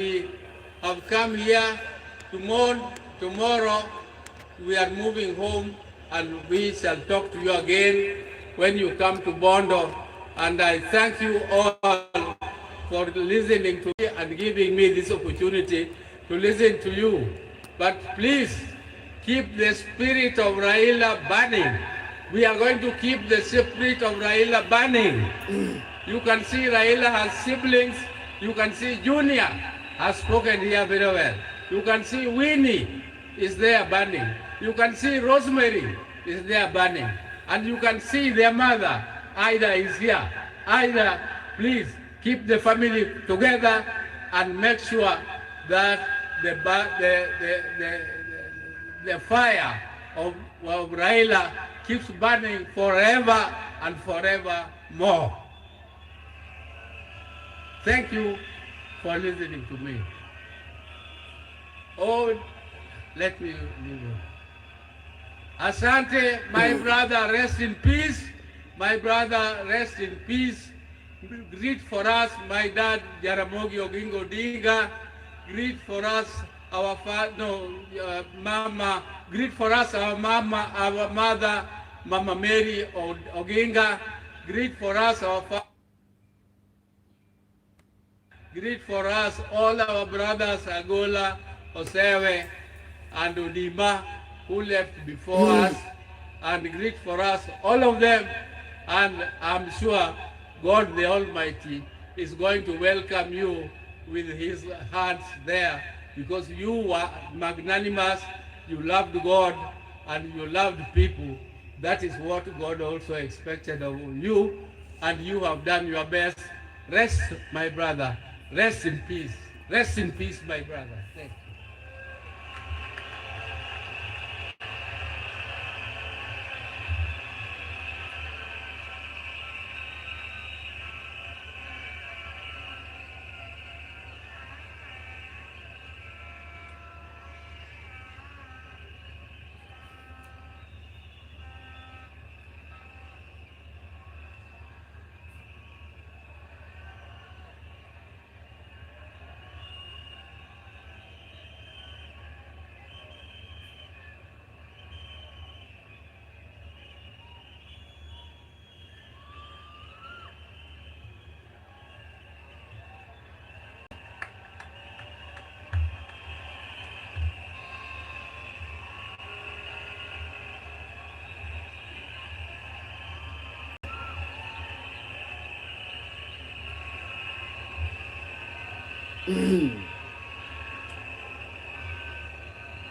we have come here. Tomorrow we are moving home, and we shall talk to you again when you come to Bondo. And I thank you all for listening to me and giving me this opportunity to listen to you. But please keep the spirit of Raila burning. We are going to keep the spirit of Raila burning. You can see Raila has siblings. You can see Junior has spoken here very well. You can see Winnie is there burning. You can see Rosemary is there burning. And you can see their mother, Ida, is here. Ida, please keep the family together and make sure that the fire of Raila keeps burning forever and forever more. Thank you for listening to me. Oh, let me leave you. Asante, my brother, rest in peace. My brother, rest in peace. Greet for us, my dad, Jaramogi Oginga Odinga. Greet for us, our mama. Greet for us, our mama, our mother, Mama Mary Oginga. Greet for us, our father. Greet for us, all our brothers, Agola, Osewe, and Udima, who left before us. And greet for us, all of them. And I'm sure God the Almighty is going to welcome you with his hands there, because you were magnanimous, you loved God, and you loved people. That is what God also expected of you, and you have done your best. Rest, my brother. Rest in peace. Rest in peace, my brother. Thank you.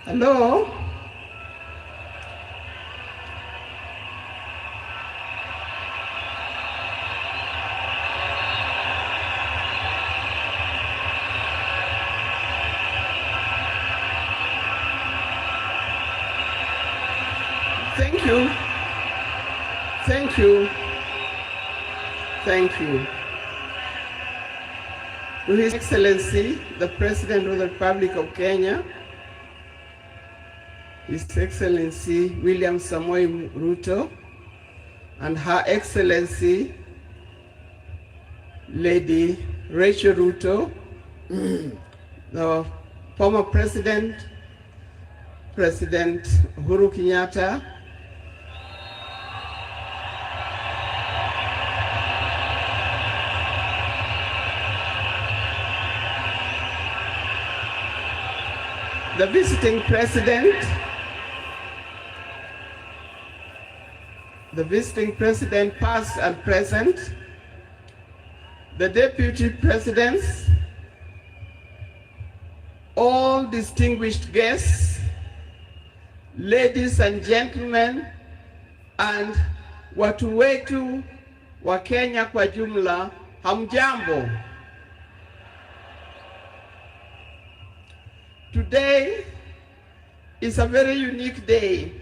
Hello? Thank you. Thank you. Thank you. To His Excellency, the President of the Republic of Kenya, His Excellency William Samoei Ruto, and Her Excellency Lady Rachel Ruto, the former President Uhuru Kenyatta, the visiting president past and present, the deputy presidents, all distinguished guests, ladies and gentlemen, and watu wetu wa Kenya kwa jumla, hamjambo. Today is a very unique day.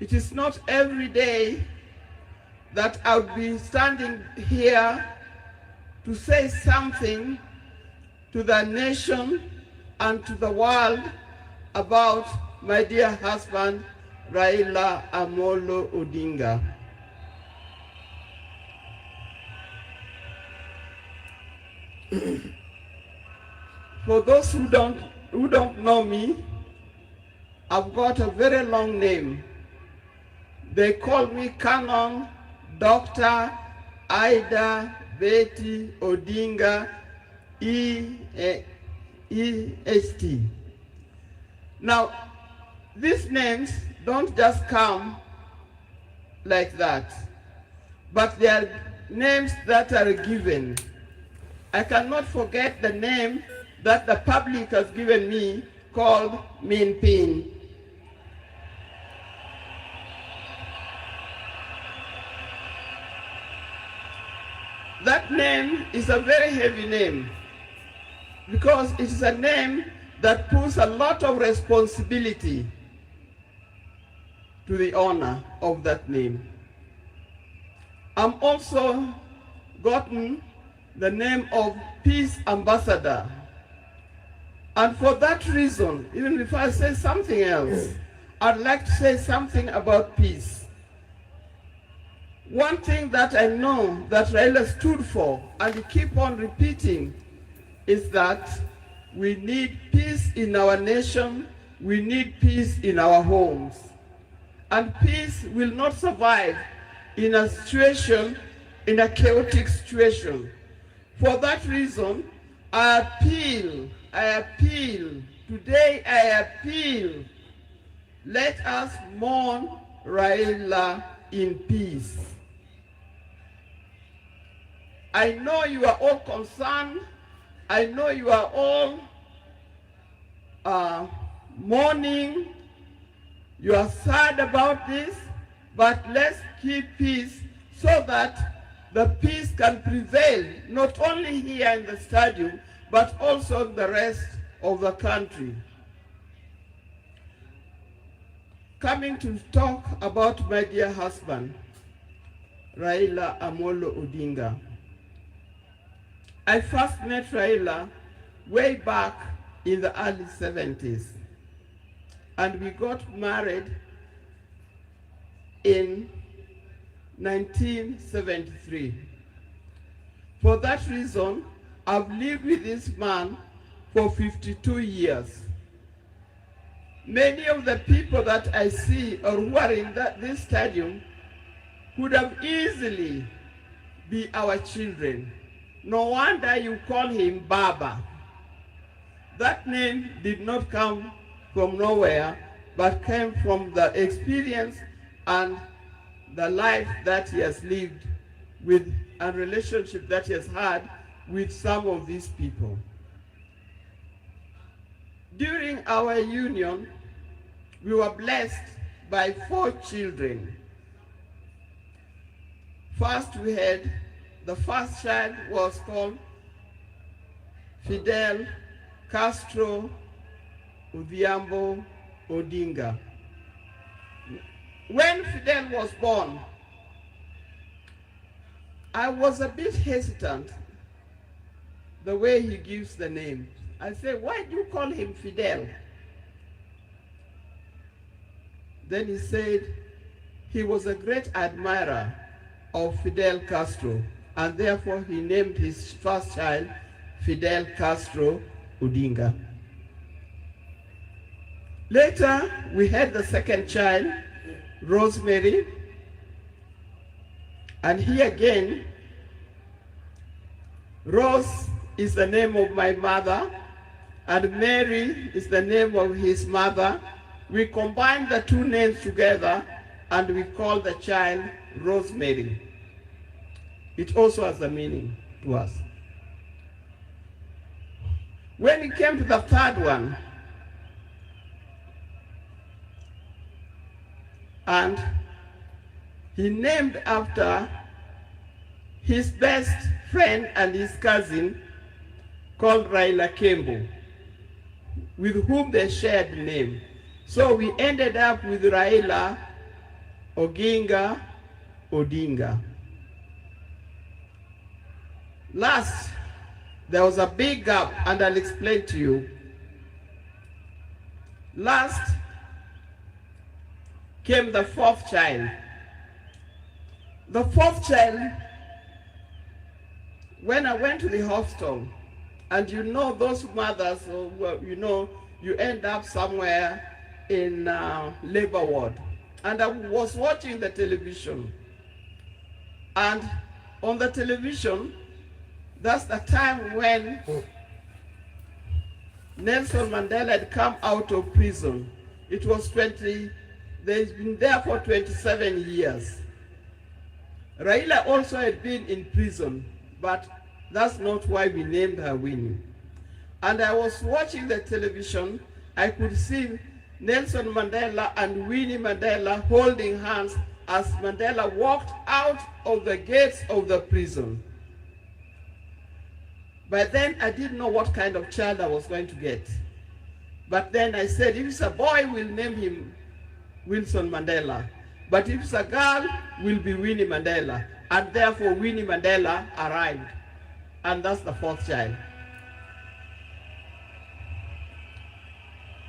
It is not every day that I would be standing here to say something to the nation and to the world about my dear husband, Raila Amolo Odinga. For those who don't know me, I've got a very long name. They call me Canon Dr. Ida Betty Odinga EST. Now, these names don't just come like that, but they are names that are given. I cannot forget the name that the public has given me called Min Pin. That name is a very heavy name because it is a name that puts a lot of responsibility to the owner of that name. I'm also gotten the name of Peace Ambassador. And for that reason, even before I say something else, I'd like to say something about peace. One thing that I know that Raila stood for, and he keep on repeating, is that we need peace in our nation, we need peace in our homes. And peace will not survive in a situation, in a chaotic situation. For that reason, I appeal, today I appeal, let us mourn Raila in peace. I know you are all concerned, I know you are all mourning, you are sad about this, but let's keep peace so that the peace can prevail, not only here in the stadium, but also in the rest of the country. Coming to talk about my dear husband, Raila Amolo Odinga. I first met Raila way back in the early 70s, and we got married in 1973. For that reason, I've lived with this man for 52 years. Many of the people that I see or who are in this stadium could have easily be our children. No wonder you call him Baba. That name did not come from nowhere, but came from the experience and the life that he has lived with and relationship that he has had with some of these people. During our union, we were blessed by 4 children. First, the first child was called Fidel Castro Odhiambo Odinga. When Fidel was born, I was a bit hesitant the way he gives the name. I said, why do you call him Fidel? Then he said he was a great admirer of Fidel Castro, and therefore he named his first child Fidel Castro Odinga. Later, we had the second child, Rosemary, and here again, Rose is the name of my mother, and Mary is the name of his mother. We combined the 2 names together, and we call the child Rosemary. It also has a meaning to us. When it came to the third one, and he named after his best friend and his cousin called Raila Kembo, with whom they shared the name. So we ended up with Raila Oginga Odinga. Last, there was a big gap, and I'll explain to you. Last came the 4th child. The 4th child, when I went to the hospital And you know those mothers, you know, you end up somewhere in labor ward. And I was watching the television. And on the television, that's the time when Nelson Mandela had come out of prison. It was they've been there for 27 years. Raila also had been in prison, but that's not why we named her Winnie. And I was watching the television, I could see Nelson Mandela and Winnie Mandela holding hands as Mandela walked out of the gates of the prison. By then, I didn't know what kind of child I was going to get. But then I said, if it's a boy, we'll name him Wilson Mandela. But if it's a girl, will be Winnie Mandela. And therefore, Winnie Mandela arrived. And that's the fourth child.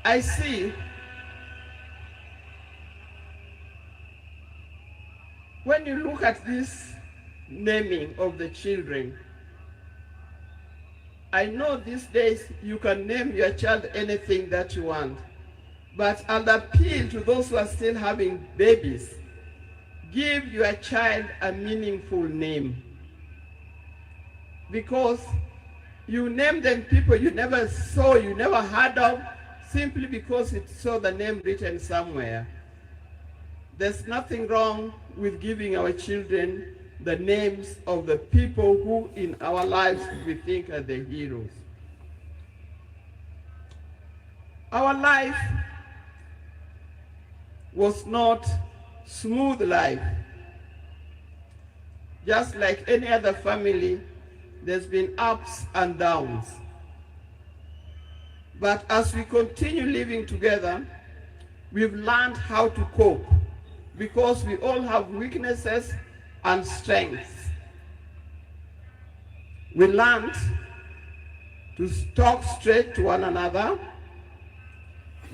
I see when you look at this naming of the children, I know these days you can name your child anything that you want, but I'll appeal to those who are still having babies. Give your child a meaningful name, because you name them people you never saw, you never heard of, simply because it saw the name written somewhere. There's nothing wrong with giving our children the names of the people who in our lives we think are the heroes. Our life was not smooth life. Just like any other family, there's been ups and downs. But as we continue living together, we've learned how to cope, because we all have weaknesses and strengths. We learned to talk straight to one another.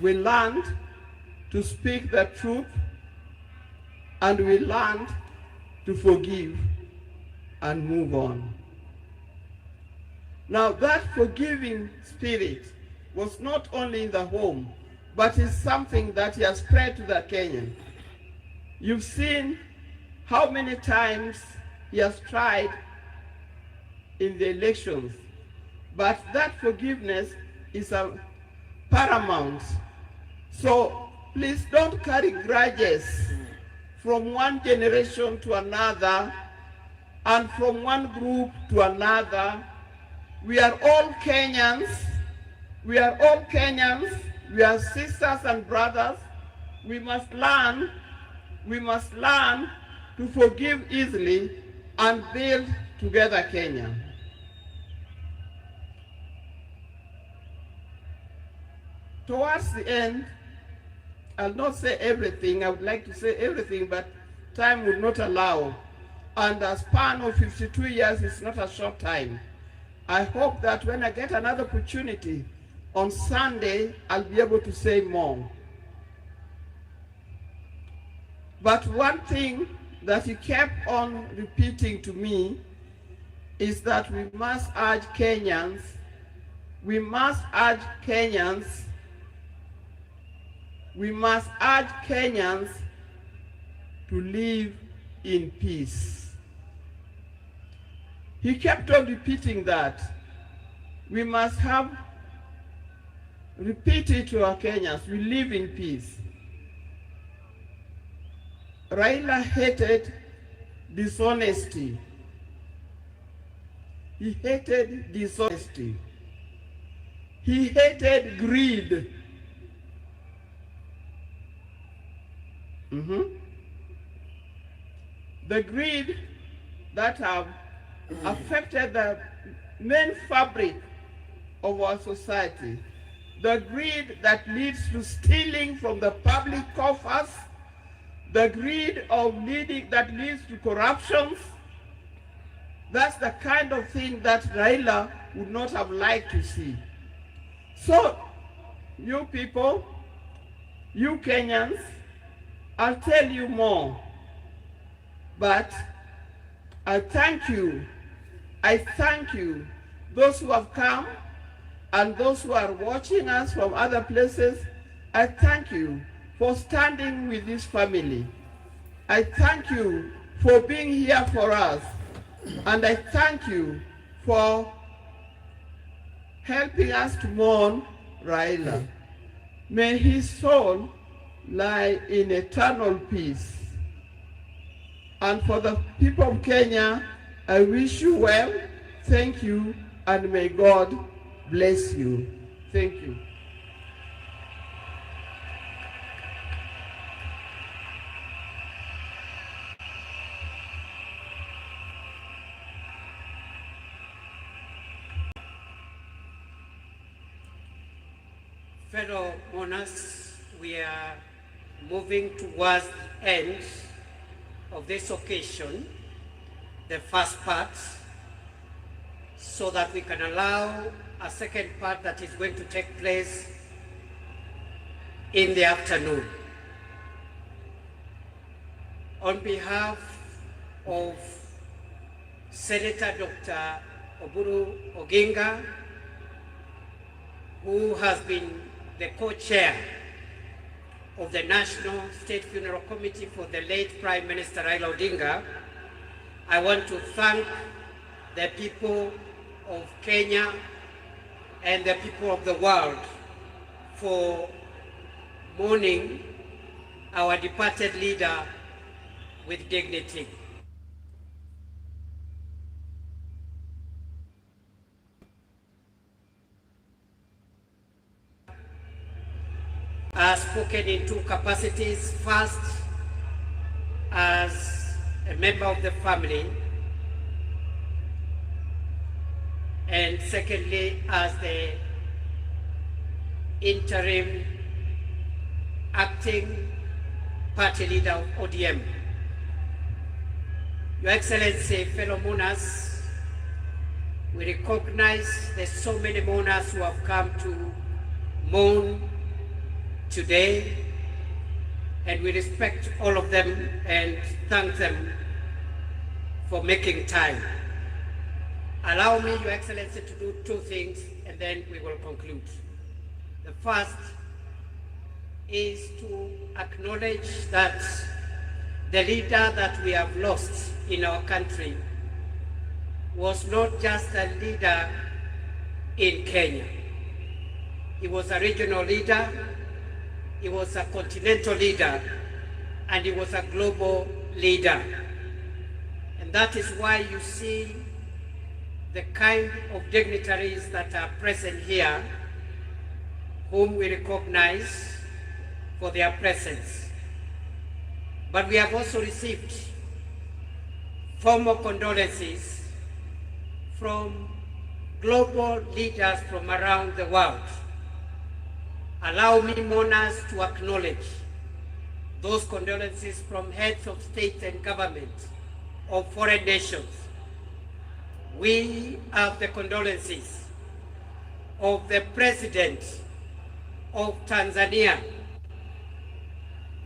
We learned to speak the truth, and we learned to forgive and move on. Now that forgiving spirit was not only in the home, but is something that he has spread to the Kenyan. You've seen how many times he has tried in the elections, but that forgiveness is a paramount. So please don't carry grudges from one generation to another and from one group to another. We are all Kenyans. We are all Kenyans. We are sisters and brothers. We must learn to forgive easily and build together Kenya. Towards the end, I'll not say everything. I would like to say everything, but time would not allow. And a span of 52 years is not a short time. I hope that when I get another opportunity on Sunday, I'll be able to say more. But one thing that he kept on repeating to me is that we must urge Kenyans, we must urge Kenyans to live in peace. He kept on repeating that. We must repeat it to our Kenyans, we live in peace. Raila hated dishonesty. He hated dishonesty. He hated greed. The greed that have affected the main fabric of our society. The greed that leads to stealing from the public coffers. The greed that leads to corruptions. That's the kind of thing that Raila would not have liked to see. So, you people, you Kenyans, I'll tell you more, but I thank you those who have come and those who are watching us from other places, I thank you for standing with this family. I thank you for being here for us. And I thank you for helping us to mourn Raila. May his soul lie in eternal peace. And for the people of Kenya, I wish you well, thank you, and may God bless you. Thank you. Fellow mourners, we are moving towards the end of this occasion, the first part, so that we can allow a second part that is going to take place in the afternoon. On behalf of Senator Dr. Odinga, who has been the co-chair of the National State Funeral Committee for the late Prime Minister Raila Odinga, I want to thank the people of Kenya and the people of the world for mourning our departed leader with dignity. Has spoken in two capacities. First, as a member of the family, and secondly, as the interim acting party leader of ODM. Your Excellency, fellow mourners, we recognize there's so many mourners who have come to mourn today, and we respect all of them and thank them for making time. Allow me, Your Excellency, to do two things and then we will conclude. The first is to acknowledge that the leader that we have lost in our country was not just a leader in Kenya. He was a regional leader, he was a continental leader, and he was a global leader. And that is why you see the kind of dignitaries that are present here, whom we recognize for their presence. But we have also received formal condolences from global leaders from around the world. Allow me, mourners, to acknowledge those condolences from heads of state and government of foreign nations. We have the condolences of the President of Tanzania,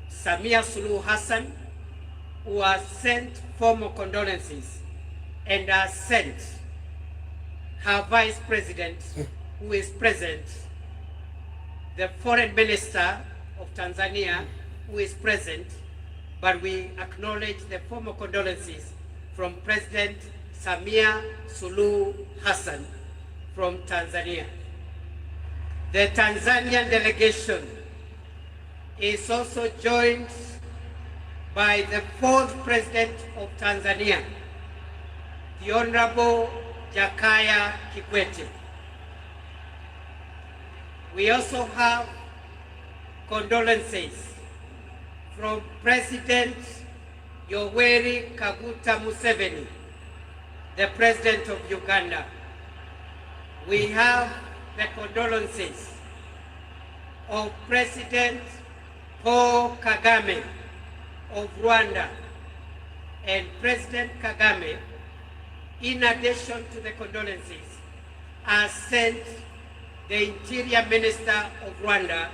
Samia Suluhu Hassan, who has sent formal condolences and has sent her Vice President, who is present, the Foreign Minister of Tanzania, who is present, but we acknowledge the formal condolences from President Samia Suluhu Hassan from Tanzania. The Tanzanian delegation is also joined by the fourth President of Tanzania, the Honorable Jakaya Kikwete. We also have condolences from President Yoweri Kaguta Museveni, the President of Uganda. We have the condolences of President Paul Kagame of Rwanda, and President Kagame, in addition to the condolences, has sent the Interior Minister of Rwanda,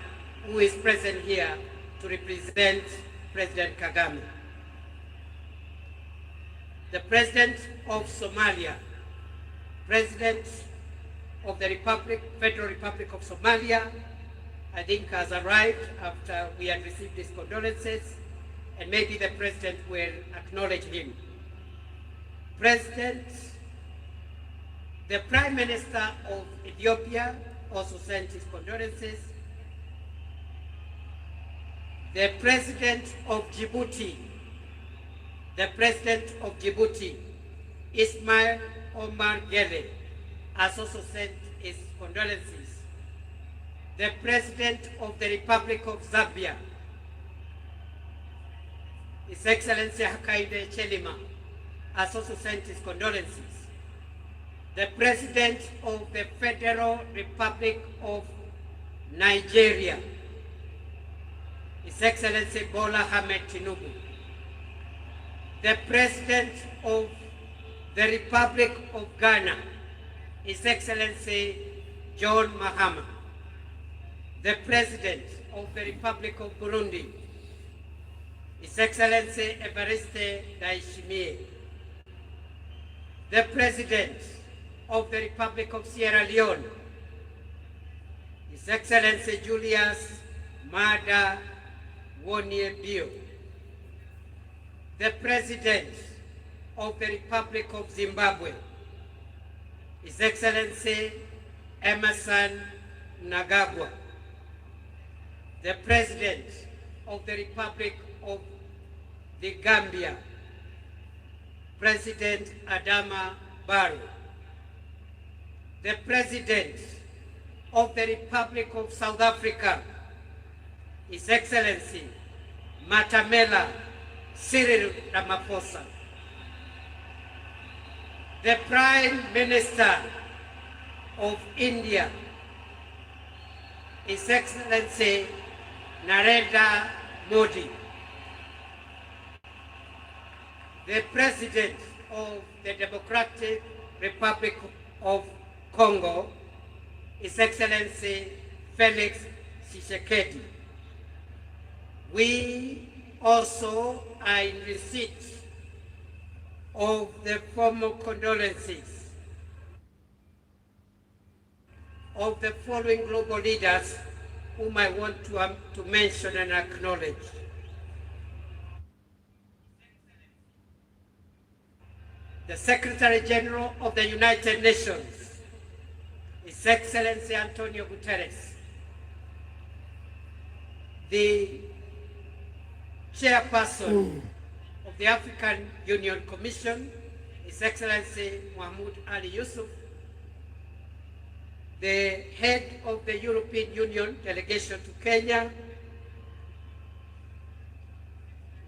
who is present here to represent President Kagame. The President of Somalia, President of the Federal Republic of Somalia, I think has arrived after we had received his condolences, and maybe the President will acknowledge him. President, the Prime Minister of Ethiopia also sent his condolences. The President of Djibouti, Ismail Omar Gele, has also sent his condolences. The President of the Republic of Zambia, His Excellency Hakainde Hichilema, has also sent his condolences. The President of the Federal Republic of Nigeria, His Excellency Bola Ahmed Tinubu. The President of the Republic of Ghana, His Excellency John Mahama. The President of the Republic of Burundi, His Excellency Evariste Ndayishimiye. The President of the Republic of Sierra Leone, His Excellency Julius Maada Bio. The President of the Republic of Zimbabwe, His Excellency Emerson Mnangagwa. The President of the Republic of the Gambia, President Adama Barrow. The President of the Republic of South Africa, His Excellency Matamela Cyril Ramaphosa. The Prime Minister of India, His Excellency Narendra Modi. The President of the Democratic Republic of Congo, His Excellency Felix Tshisekedi. We also are in receipt of the formal condolences of the following global leaders whom I want to mention and acknowledge. The Secretary General of the United Nations, His Excellency Antonio Guterres. The Chairperson of the African Union Commission, His Excellency Mahmoud Ali Yusuf. The head of the European Union delegation to Kenya.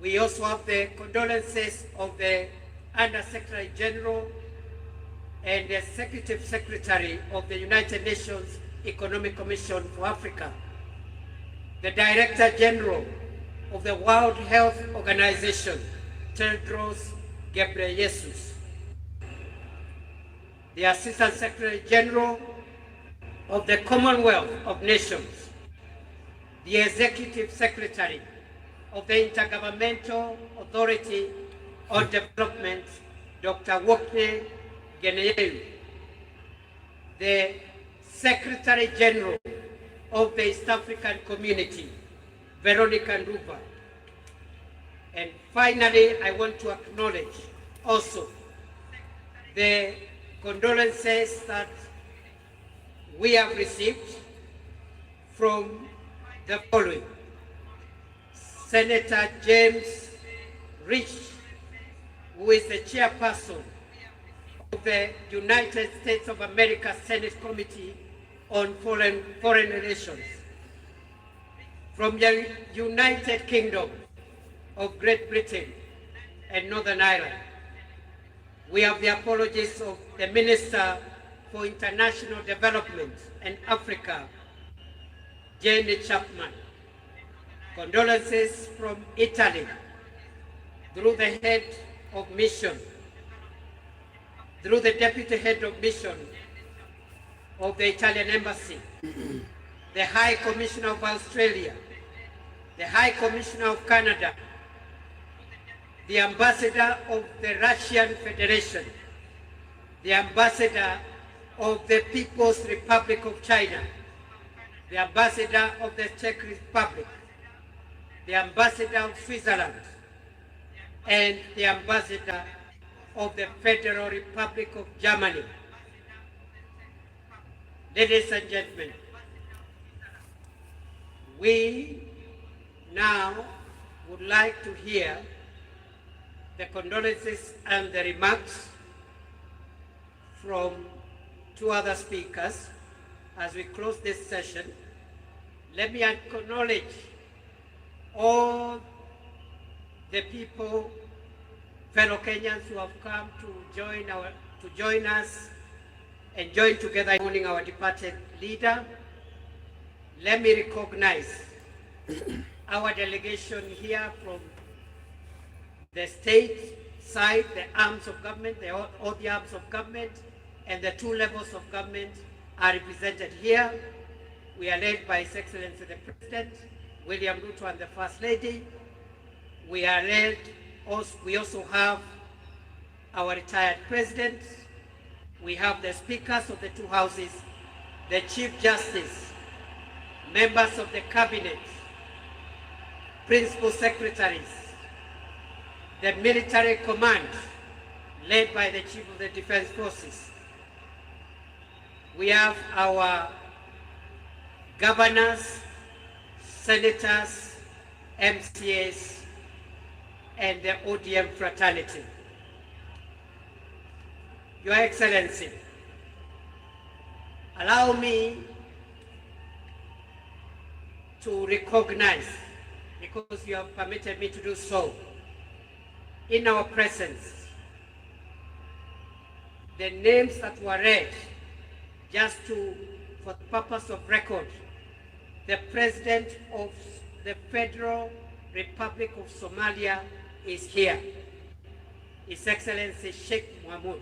We also have the condolences of the Under-Secretary General and the Executive Secretary of the United Nations Economic Commission for Africa, the Director General of the World Health Organization, Tedros Ghebreyesus, the Assistant Secretary General of the Commonwealth of Nations, the Executive Secretary of the Intergovernmental Authority on Development, Dr. Wokne Nyayo, the Secretary General of the East African Community, Veronica Nduba. And finally, I want to acknowledge also the condolences that we have received from the following. Senator James Rich, who is the chairperson of the United States of America Senate Committee on Foreign Relations. From the United Kingdom of Great Britain and Northern Ireland, we have the apologies of the Minister for International Development and Africa, Jane Chapman. Condolences from Italy through the head of mission, through the deputy head of mission of the Italian embassy, the High Commissioner of Australia, the High Commissioner of Canada, the Ambassador of the Russian Federation, the Ambassador of the People's Republic of China, the Ambassador of the Czech Republic, the Ambassador of Switzerland, and the Ambassador of the Federal Republic of Germany. Ladies and gentlemen, we now would like to hear the condolences and the remarks from two other speakers as we close this session. Let me acknowledge all the people, fellow Kenyans who have come to join us and join together in mourning our departed leader. Let me recognize our delegation here from the state side, the arms of government, all the arms of government, and the two levels of government are represented here. We are led by His Excellency the President, William Ruto, and the First Lady. We also have our retired President. We have the speakers of the two houses, the Chief Justice, members of the Cabinet, Principal Secretaries, the military command led by the Chief of the Defense Forces. We have our governors, senators, MCAs, and the ODM fraternity. Your Excellency, allow me to recognize, because you have permitted me to do so, in our presence, the names that were read, just for the purpose of record. The President of the Federal Republic of Somalia is here, His Excellency Sheikh Mohamud.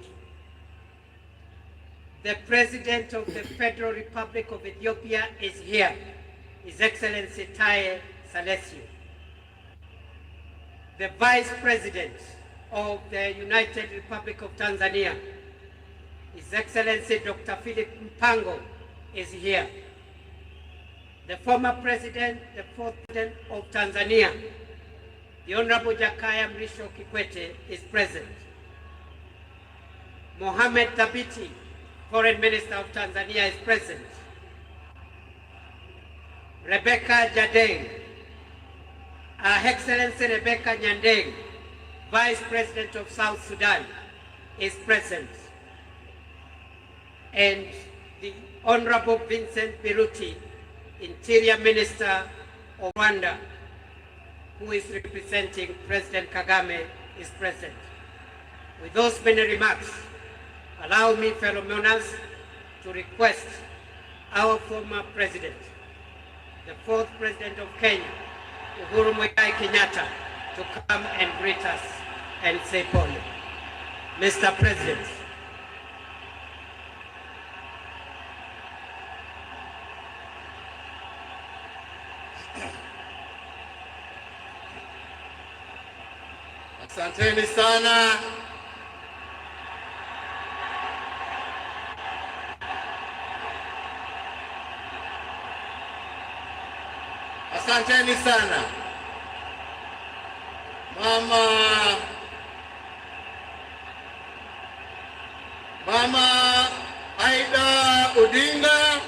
The President of the Federal Republic of Ethiopia is here, His Excellency Taye Salesio. The Vice President of the United Republic of Tanzania, His Excellency Dr. Philip Mpango, is here. The former President, the fourth President of Tanzania, the Honorable Jakaya Mrisho Kikwete, is present. Mohamed Thabiti, Foreign Minister of Tanzania, is present. Rebecca Jadeng, Her Excellency Rebecca Nyandeng, Vice President of South Sudan, is present. And the Honorable Vincent Biruti, Interior Minister of Rwanda, who is representing President Kagame, is present. With those many remarks, allow me, fellow mourners, to request our former President, the fourth President of Kenya, Uhuru Muigai Kenyatta, to come and greet us and say pole. Mr. President. Asanteni sana. Asanteni sana. Mama Aida Odinga,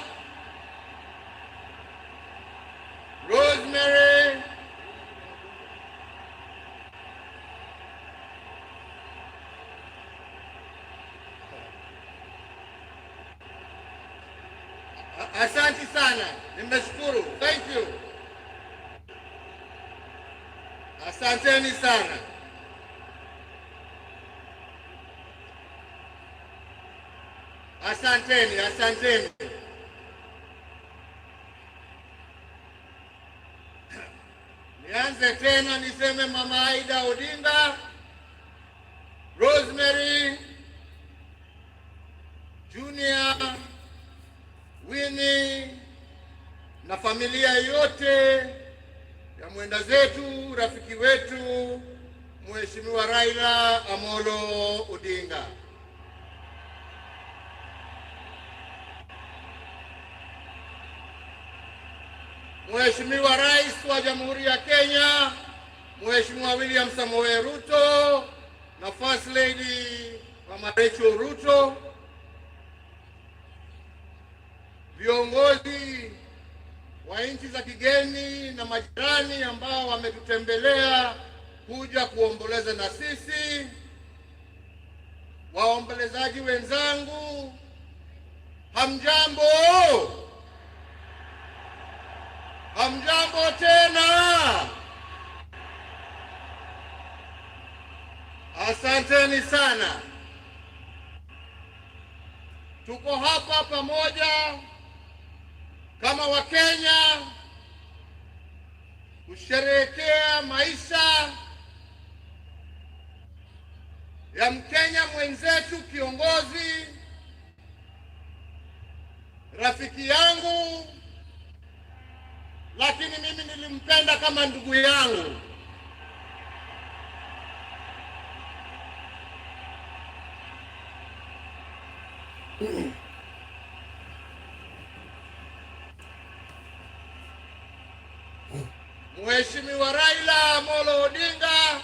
Rosemary, asante sana, nimeshukuru. Thank you. Asanteni sana. Asanteni. Nianze tena niseme Mama Aida Odinga, Rosemary, Junior, Winnie na familia yote ya mwenda zetu, rafiki wetu, Mheshimiwa Raila Amolo Odinga. Mheshimiwa Rais wa Jamhuri ya Kenya, Mheshimiwa William Samoei Ruto na First Lady Mama Rachel Ruto, viongozi wa nchi za kigeni na majirani ambao wametutembelea kuja kuomboleza na sisi, waombolezaji wenzangu, hamjambo? Hamjambo tena? Asanteni sana. Tuko hapa pamoja kama Wakenya kusherehekea maisha ya Mkenya mwenzetu, kiongozi, rafiki yangu, lakini mimi nilimpenda kama ndugu yangu. Mheshimiwa Raila Amolo Odinga,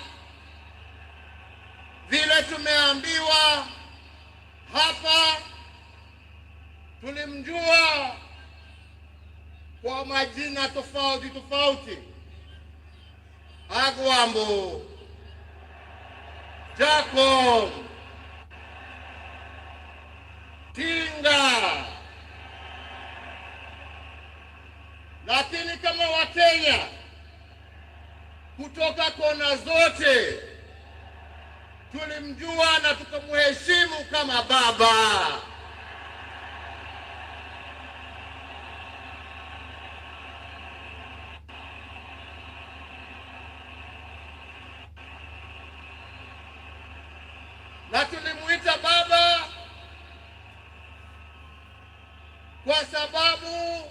vile tumeambiwa hapa, tulimjua kwa majina tofauti tofauti: Agwambo, Jacob, Tinga. Lakini kama Wakenya kutoka kona zote tulimjua na tukamheshimu kama baba. Na tulimuita baba kwa sababu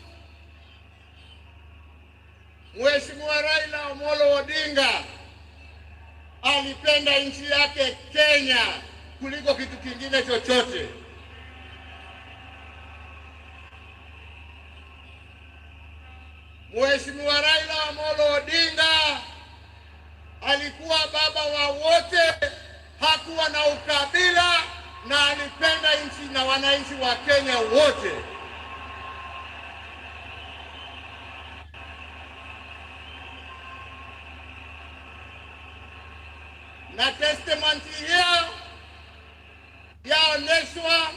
Mheshimiwa Raila Amolo Odinga alipenda nchi yake Kenya kuliko kitu kingine chochote. Mheshimiwa Raila Amolo Odinga alikuwa baba wa wote, hakuwa na ukabila, na alipenda nchi na wananchi wa Kenya wote. Na testimony hiyo yaoneshwa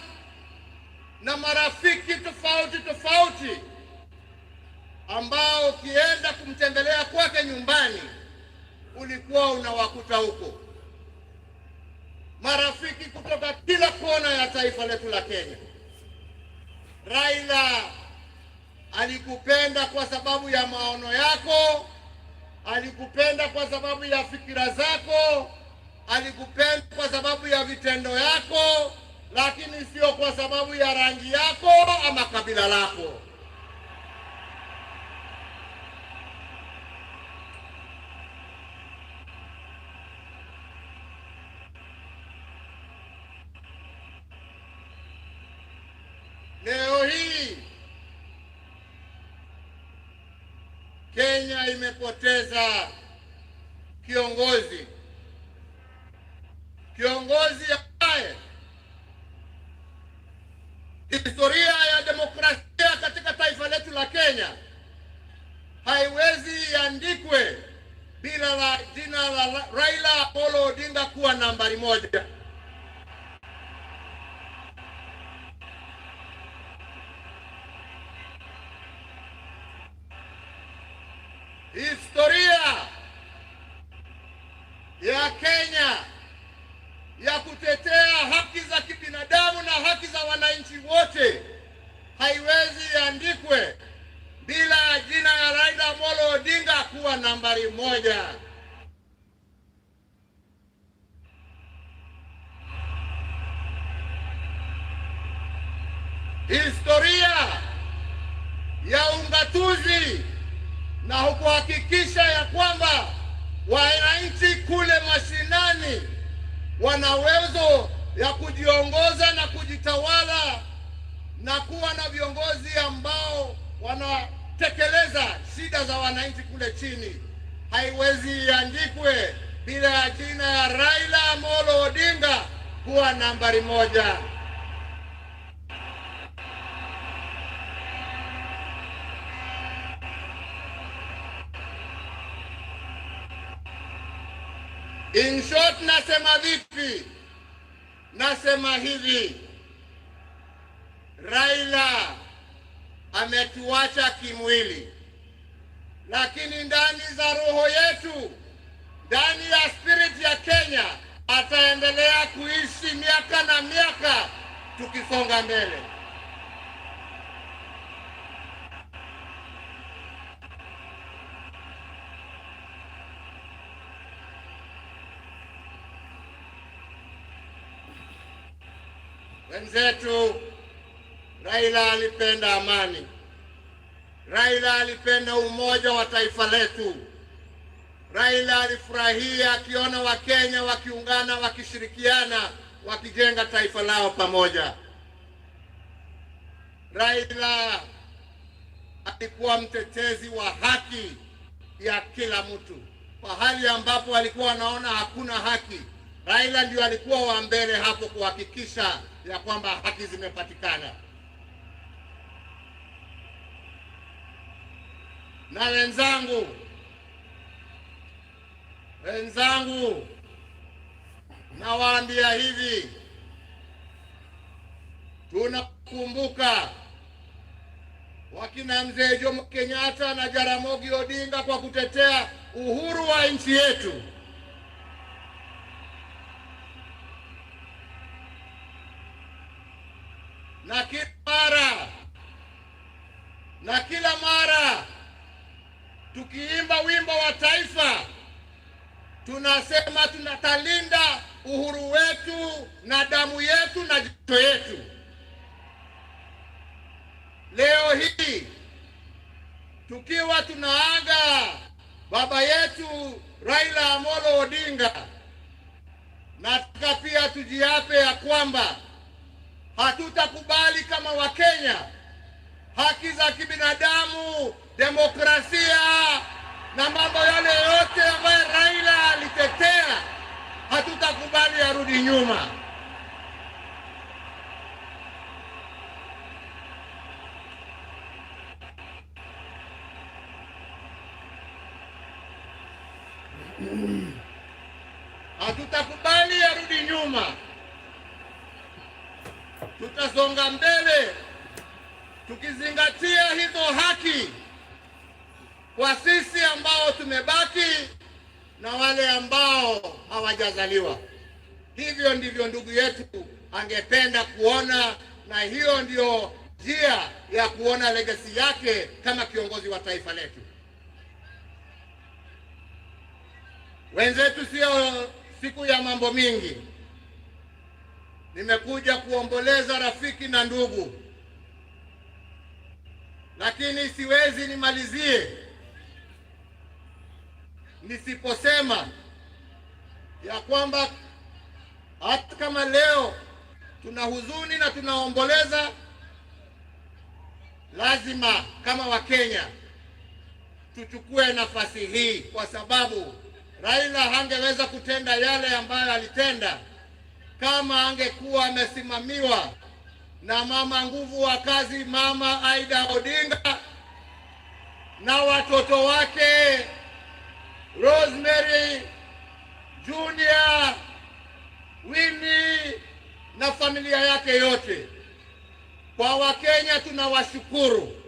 na marafiki tofauti tofauti ambao ukienda kumtembelea kwake nyumbani ulikuwa unawakuta huko. Marafiki kutoka kila kona ya taifa letu la Kenya. Raila alikupenda kwa sababu ya maono yako, alikupenda kwa sababu ya fikira zako, alikupenda kwa sababu ya vitendo yako, lakini sio kwa sababu ya rangi yako ama kabila lako. Leo hii Kenya imepoteza kiongozi ambaye historia ya demokrasia katika taifa letu la Kenya haiwezi iandikwe bila la jina la Raila Amolo Odinga kuwa nambari moja. Historia ya Kenya ya kutetea haki za kibinadamu na haki za wananchi wote haiwezi iandikwe bila jina ya Raila Amolo Odinga kuwa nambari moja. Historia ya ungatuzi na kuhakikisha ya kwamba wananchi kule mashinani wana uwezo ya kujiongoza na kujitawala na kuwa na viongozi ambao wanatekeleza kutekeleza shida za wananchi kule chini, haiwezi iandikwe bila ya jina ya Raila Amolo Odinga kuwa nambari moja. In short, nasema vipi? Nasema hivi, Raila ametuacha kimwili, lakini ndani za roho yetu, ndani ya spirit ya Kenya, ataendelea kuishi miaka na miaka tukisonga mbele. Wenzetu, Raila alipenda amani. Raila alipenda umoja wa taifa letu. Raila alifurahia akiona Wakenya wakiungana, wakishirikiana, wakijenga taifa lao pamoja. Raila alikuwa mtetezi wa haki ya kila mtu. Kwa hali ambapo alikuwa anaona hakuna haki, Raila ndio alikuwa wa mbele hapo kuhakikisha ya kwamba haki zimepatikana. Na wenzangu, nawaambia hivi, tunakumbuka wakina mzee Jomo Kenyatta na Jaramogi Odinga kwa kutetea uhuru wa nchi yetu. Na kila mara tukiimba wimbo wa taifa, tunasema tunatalinda uhuru wetu na damu yetu na jasho yetu. Leo hii tukiwa tunaaga baba yetu Raila Amolo Odinga, nataka pia tujiape ya kwamba hatutakubali kama Wakenya haki za kibinadamu, demokrasia na mambo yale yote ambayo Raila alitetea, hatutakubali arudi nyuma. Hatutakubali arudi nyuma. Tutasonga mbele tukizingatia hizo haki kwa sisi ambao tumebaki na wale ambao hawajazaliwa. Hivyo ndivyo ndugu yetu angependa kuona, na hiyo ndio njia ya kuona legacy yake kama kiongozi wa taifa letu. Wenzetu, sio siku ya mambo mingi. Nimekuja kuomboleza rafiki na ndugu, lakini siwezi nimalizie nisiposema ya kwamba hata kama leo tuna huzuni na tunaomboleza, lazima kama Wakenya tuchukue nafasi hii, kwa sababu Raila hangeweza kutenda yale ambayo alitenda kama angekuwa amesimamiwa na mama nguvu wa kazi, Mama Aida Odinga, na watoto wake Rosemary, Junior, Winnie na familia yake yote. Kwa Wakenya tunawashukuru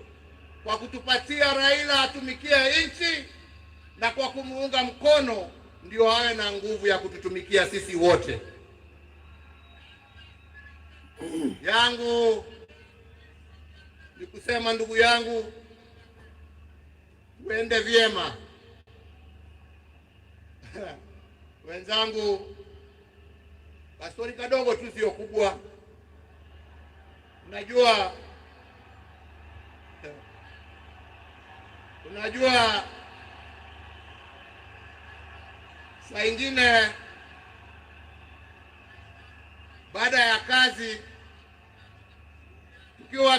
kwa kutupatia Raila atumikie nchi, na kwa kumuunga mkono ndio awe na nguvu ya kututumikia sisi wote. Yangu ni kusema, ndugu yangu, uende vyema. Wenzangu, pastori kadogo tu, sio kubwa. Unajua saa ingine baada ya kazi tukiwa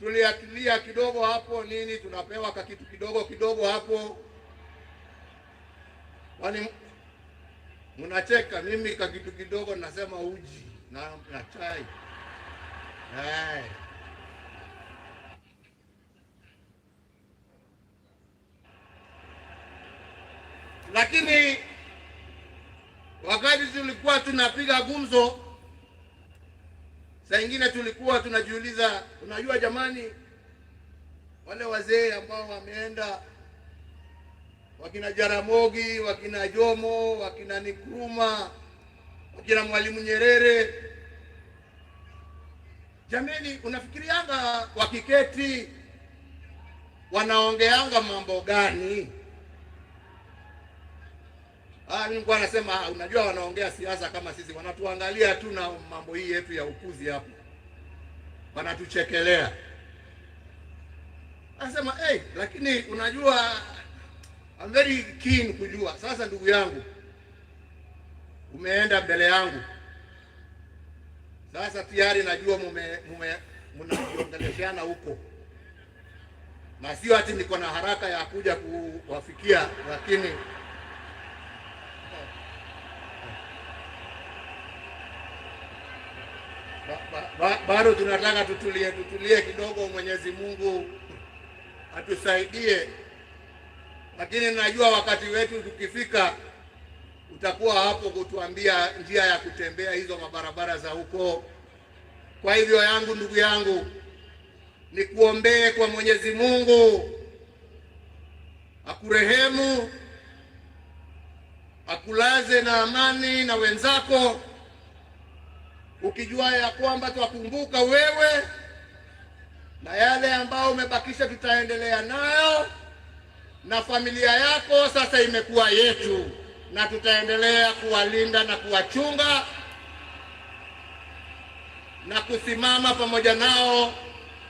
tuliakilia kidogo hapo nini, tunapewa kakitu kidogo kidogo hapo. Wani mnacheka, mimi kakitu kidogo nasema uji na chai. Lakini wakati tulikuwa tunapiga gumzo, saa nyingine tulikuwa tunajiuliza, unajua jamani, wale wazee ambao wameenda, wakina Jaramogi, wakina Jomo, wakina Nkrumah, wakina Mwalimu Nyerere, jamani, unafikirianga wakiketi wanaongeanga mambo gani? Nilikuwa nasema unajua wanaongea siasa kama sisi, wanatuangalia tu na mambo hii yetu ya ukuzi hapo, wanatuchekelea. Nasema lakini unajua I'm very keen kujua. Sasa ndugu yangu, umeenda mbele yangu, sasa tayari najua mnajiongeleshana huko, na sio ati niko na haraka ya kuja kuwafikia, lakini bado tunataka tutulie kidogo. Mwenyezi Mungu atusaidie, lakini najua wakati wetu tukifika utakuwa hapo kutuambia njia ya kutembea hizo mabarabara za huko. Kwa hivyo yangu, ndugu yangu, nikuombee kwa Mwenyezi Mungu akurehemu, akulaze na amani na wenzako, ukijua ya kwamba twakumbuka wewe na yale ambao umebakisha tutaendelea nayo, na familia yako sasa imekuwa yetu, na tutaendelea kuwalinda na kuwachunga na kusimama pamoja nao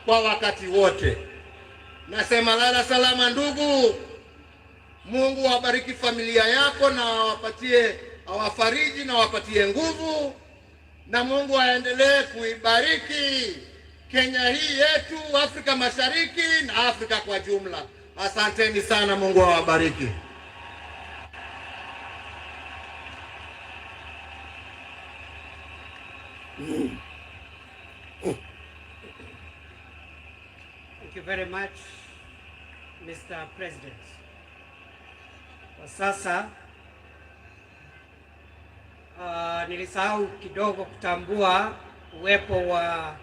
kwa wakati wote. Nasema lala salama ndugu. Mungu awabariki familia yako na awafariji na awapatie nguvu, na Mungu aendelee kuibariki Kenya hii yetu, Afrika Mashariki na Afrika kwa jumla. Asanteni sana, Mungu awabariki. Thank you very much, Mr. President. Kwa sasa nilisahau kidogo kutambua uwepo wa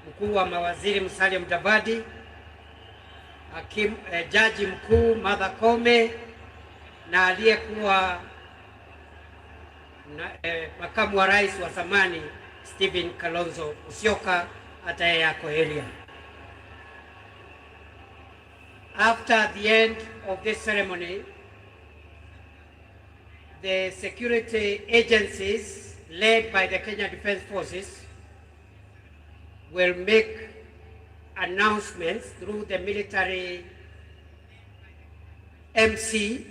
mkuu wa mawaziri Musalia Mudavadi, jaji mkuu Martha Koome, na aliyekuwa makamu wa rais wa zamani Stephen Kalonzo Musyoka, hata yeye yako area. After the end of this ceremony, the security agencies led by the Kenya Defence Forces will make announcements through the military MC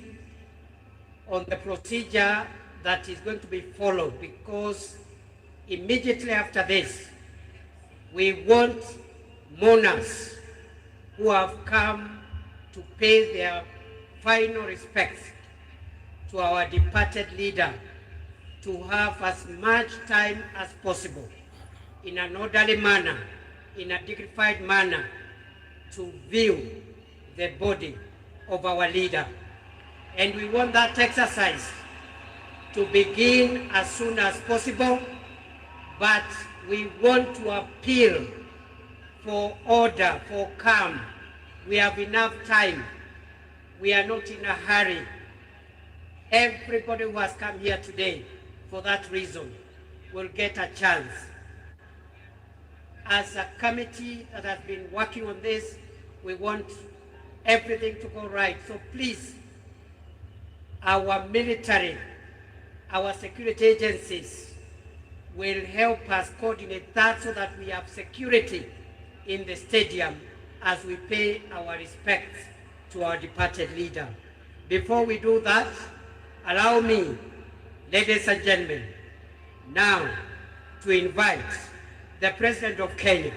on the procedure that is going to be followed, because immediately after this, we want mourners who have come to pay their final respects to our departed leader to have as much time as possible in an orderly manner, in a dignified manner, to view the body of our leader. And we want that exercise to begin as soon as possible, but we want to appeal for order, for calm. We have enough time. We are not in a hurry. Everybody who has come here today for that reason will get a chance. As a committee that has been working on this, we want everything to go right. So please, our military, our security agencies will help us coordinate that so that we have security in the stadium as we pay our respects to our departed leader. Before we do that, allow me, ladies and gentlemen, now to invite the President of Kenya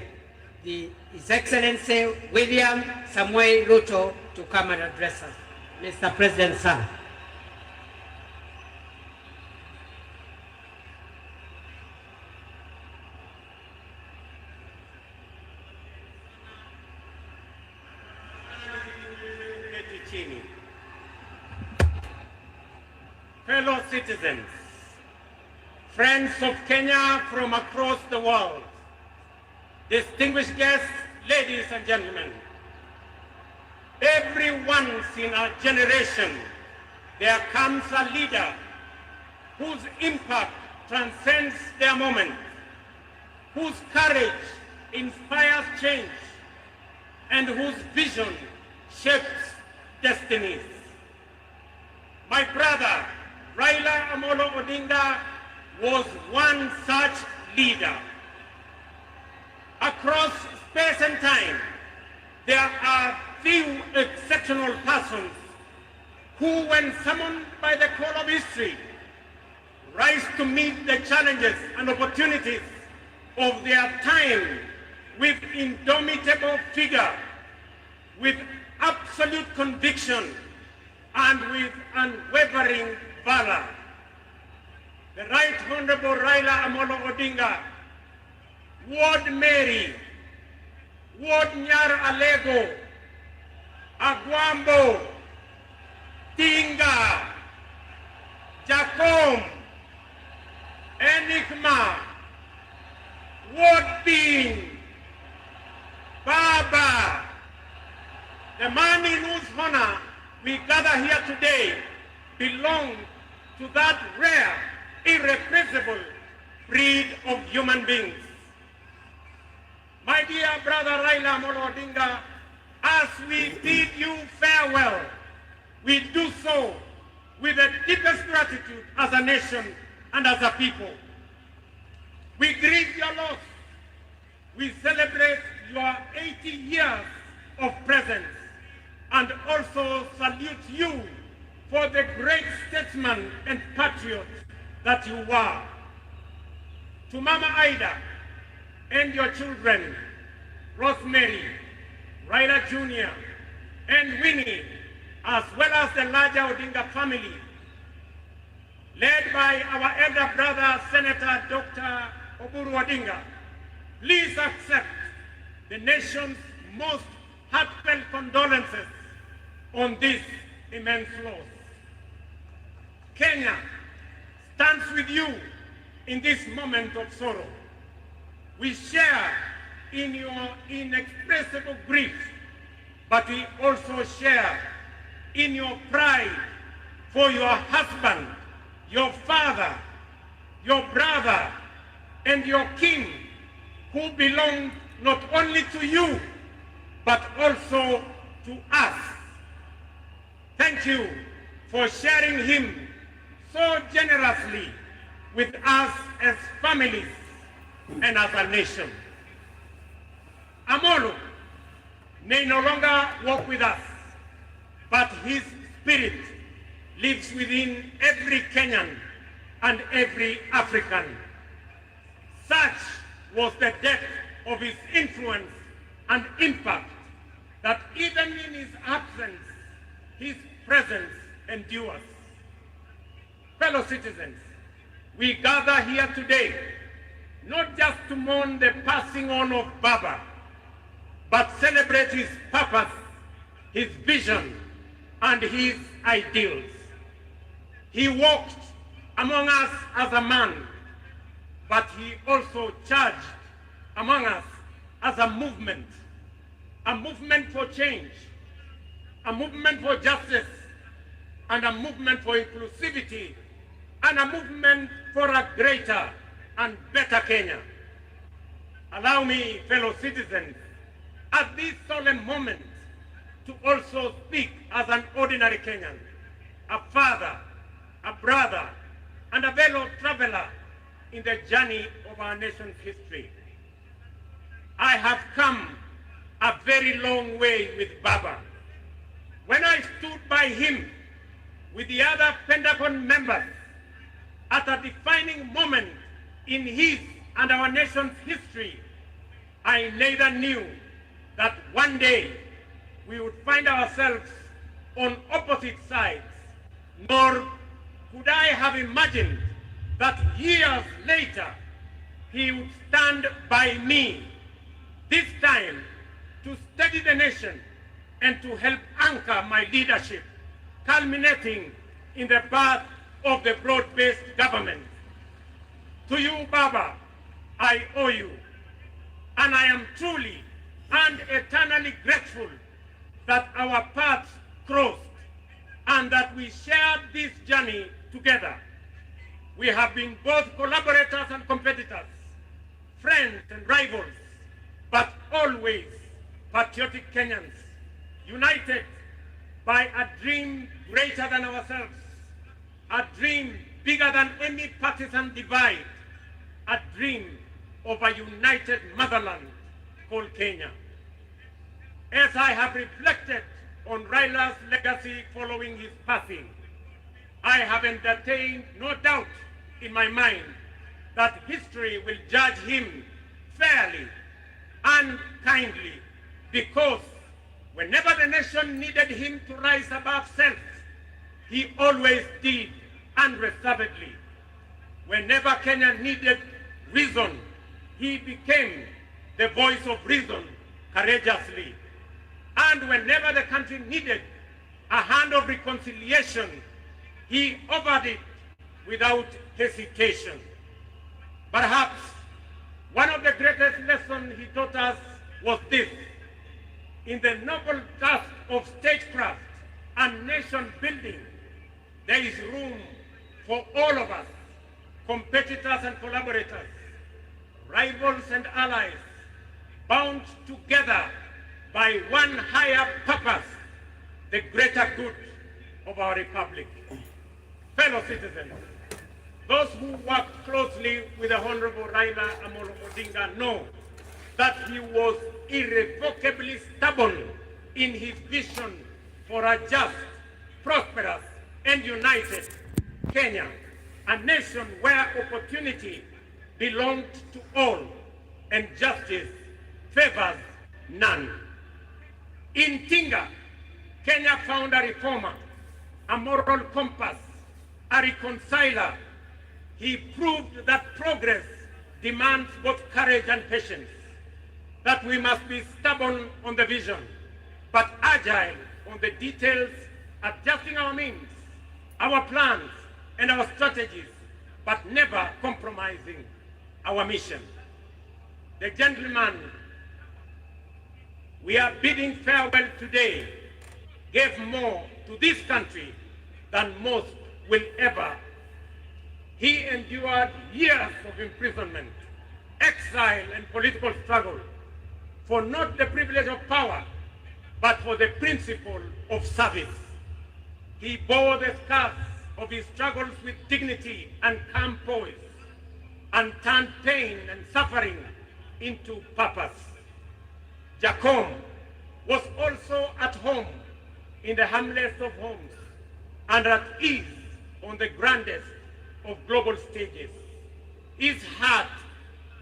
His Excellency William Samuel Ruto to come and address us. Mr. President, sir. Fellow citizens, friends of Kenya from across the world, distinguished guests, ladies and gentlemen, every once in a generation, there comes a leader whose impact transcends their moment, whose courage inspires change, and whose vision shapes destinies. My brother, Raila Amolo Odinga, was one such leader. Across space and time, there are few exceptional persons who, when summoned by the call of history, rise to meet the challenges and opportunities of their time with indomitable vigor, with absolute conviction, and with unwavering valor. The Rt.Hon.Raila Amolo Odinga, Ward Mary, Ward Nyar Alego, Agwambo, Tinga, Jacom, Enigma, Ward Bean, Baba, the man in whose honor we gather here today belong to that rare, irreplaceable breed of human beings. My dear brother Raila Amolo Odinga, as we bid you farewell, we do so with the deepest gratitude as a nation and as a people. We grieve your loss. We celebrate your 80 years of presence and also salute you for the great statesman and patriot that you were. To Mama Ida and your children, Rosemary, Raila Jr., and Winnie, as well as the larger Odinga family, led by our elder brother, Senator Dr. Oburu Odinga, please accept the nation's most heartfelt condolences on this immense loss. Kenya stands with you in this moment of sorrow. We share in your inexpressible grief, but we also share in your pride for your husband, your father, your brother, and your king, who belong not only to you, but also to us. Thank you for sharing him so generously with us as families and as a nation. Amolo may no longer walk with us, but his spirit lives within every Kenyan and every African. Such was the depth of his influence and impact that even in his absence, his presence endures. Fellow citizens, we gather here today not just to mourn the passing on of Baba, but celebrate his purpose, his vision, and his ideals. He walked among us as a man, but he also charged among us as a movement for change, a movement for justice, and a movement for inclusivity, and a movement for a greater and better Kenya. Allow me, fellow citizens, at this solemn moment, to also speak as an ordinary Kenyan, a father, a brother, and a fellow traveler in the journey of our nation's history. I have come a very long way with Baba. When I stood by him with the other Pentagon members at a defining moment in his and our nation's history, I neither knew that one day we would find ourselves on opposite sides, nor could I have imagined that years later he would stand by me, this time to steady the nation and to help anchor my leadership, culminating in the birth of the broad-based government. To you, Baba, I owe you, and I am truly and eternally grateful that our paths crossed and that we shared this journey together. We have been both collaborators and competitors, friends and rivals, but always patriotic Kenyans, united by a dream greater than ourselves, a dream bigger than any partisan divide, a dream of a united motherland called Kenya. As I have reflected on Raila's legacy following his passing, I have entertained no doubt in my mind that history will judge him fairly and kindly, because whenever the nation needed him to rise above self, he always did unreservedly. Whenever Kenya needed reason, he became the voice of reason courageously. And whenever the country needed a hand of reconciliation, he offered it without hesitation. Perhaps one of the greatest lessons he taught us was this: in the noble task of statecraft and nation building, there is room for all of us, competitors and collaborators, rivals and allies, bound together by one higher purpose, the greater good of our republic. Fellow citizens, those who worked closely with the Honorable Raila Amolo Odinga know that he was irrevocably stubborn in his vision for a just, prosperous, and united Kenya, a nation where opportunity belonged to all and justice favors none. In Tinga, Kenya found a reformer, a moral compass, a reconciler. He proved that progress demands both courage and patience, that we must be stubborn on the vision, but agile on the details, adjusting our means, our plans, and our strategies, but never compromising our mission. The gentleman we are bidding farewell today gave more to this country than most will ever. He endured years of imprisonment, exile, and political struggle for not the privilege of power, but for the principle of service. He bore the scars of his struggles with dignity and calm poise, and turned pain and suffering into purpose. Jacom was also at home in the humblest of homes and at ease on the grandest of global stages. His heart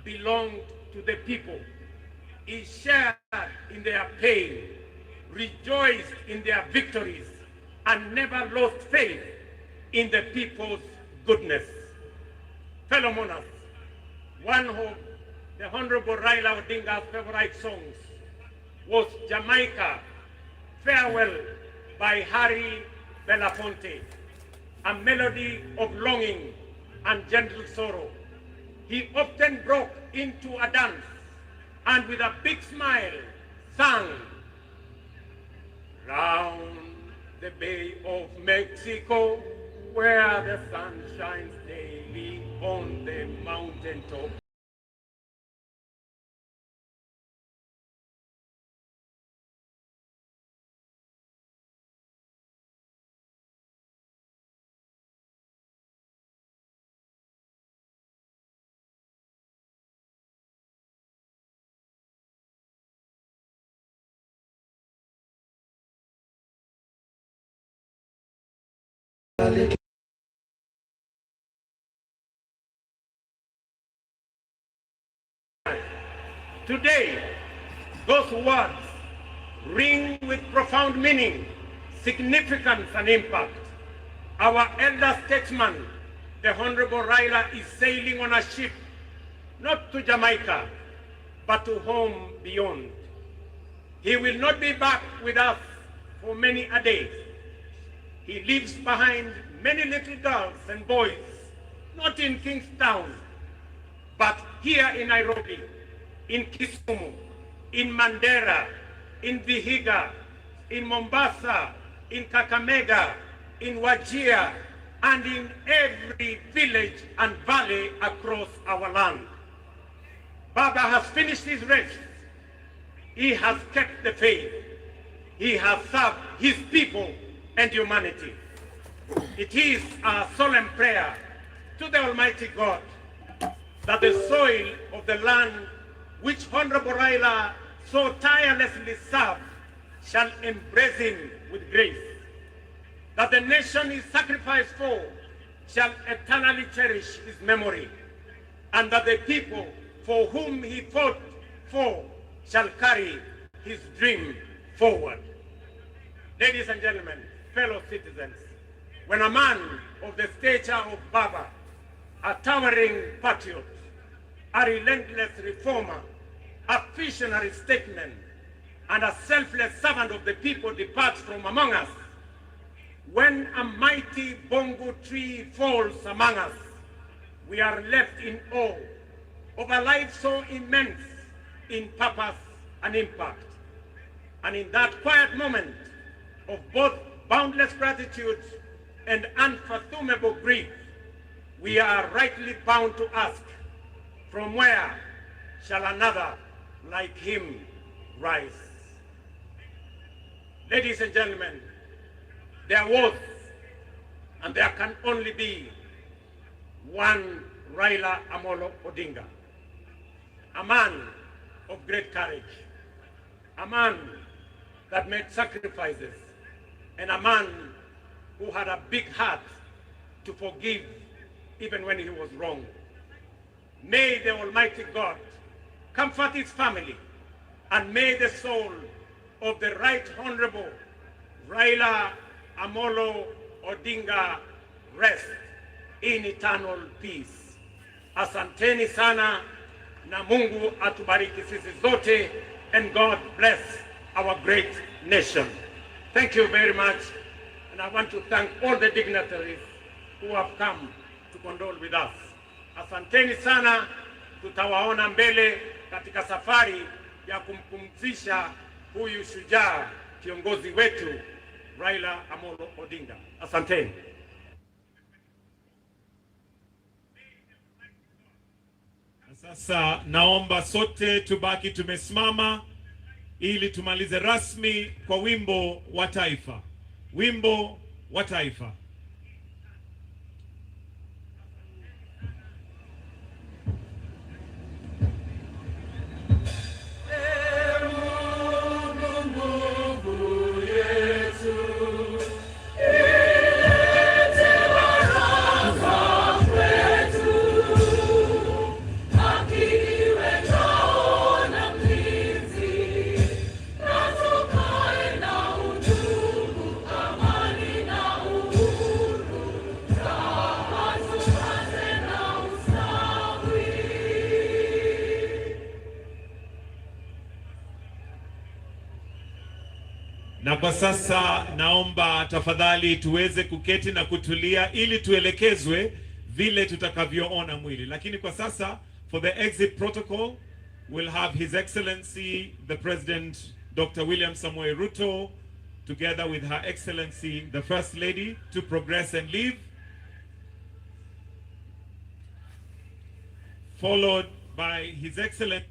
belonged to the people. He shared in their pain, rejoiced in their victories, and never lost faith in the people's goodness. Fellow monarchs, one of the Honorable Raila Odinga's favorite songs was Jamaica, Farewell by Harry Belafonte, a melody of longing and gentle sorrow. He often broke into a dance and with a big smile sang, "Round the Bay of Mexico, where the sun shines daily on the mountaintop." Today, those words ring with profound meaning, significance, and impact. Our elder statesman, the Honorable Raila, is sailing on a ship, not to Jamaica, but to home beyond. He will not be back with us for many a day. He leaves behind many little girls and boys, not in Kingstown, but here in Nairobi, in Kisumu, in Mandera, in Vihiga, in Mombasa, in Kakamega, in Wajir, and in every village and valley across our land. Baba has finished his race. He has kept the faith. He has served his people and humanity. It is our solemn prayer to the Almighty God that the soil of the land which Honorable Raila so tirelessly served shall embrace him with grace. That the nation he sacrificed for shall eternally cherish his memory, and that the people for whom he fought for shall carry his dream forward. Ladies and gentlemen, fellow citizens, when a man of the stature of Baba, a towering patriot, a relentless reformer, a visionary statesman, and a selfless servant of the people departs from among us, when a mighty bongo tree falls among us, we are left in awe of a life so immense in purpose and impact. And in that quiet moment of both boundless gratitude and unfathomable grief, we are rightly bound to ask, from where shall another like him rise? Ladies and gentlemen, there was and there can only be one Raila Amolo Odinga, a man of great courage, a man that made sacrifices, and a man who had a big heart to forgive even when he was wrong. May the Almighty God comfort his family, and may the soul of the Right Honorable Raila Amolo Odinga rest in eternal peace. Asanteni sana, na Mungu atubariki sisi zote, and God bless our great nation. Thank you very much, and I want to thank all the dignitaries who have come to condole with us. Asanteni sana, tutawaona mbele katika safari ya kumpumzisha huyu shujaa kiongozi wetu Raila Amolo Odinga. Asanteni. Sasa naomba sote tubaki tumesimama ili tumalize rasmi kwa wimbo wa taifa. Wimbo wa taifa. Na kwa sasa naomba tafadhali tuweze kuketi na kutulia ili tuelekezwe vile tutakavyoona mwili. Lakini kwa sasa, for the exit protocol, we'll have His Excellency the President Dr. William Samoei Ruto together with Her Excellency the First Lady to progress and leave, followed by His Excellency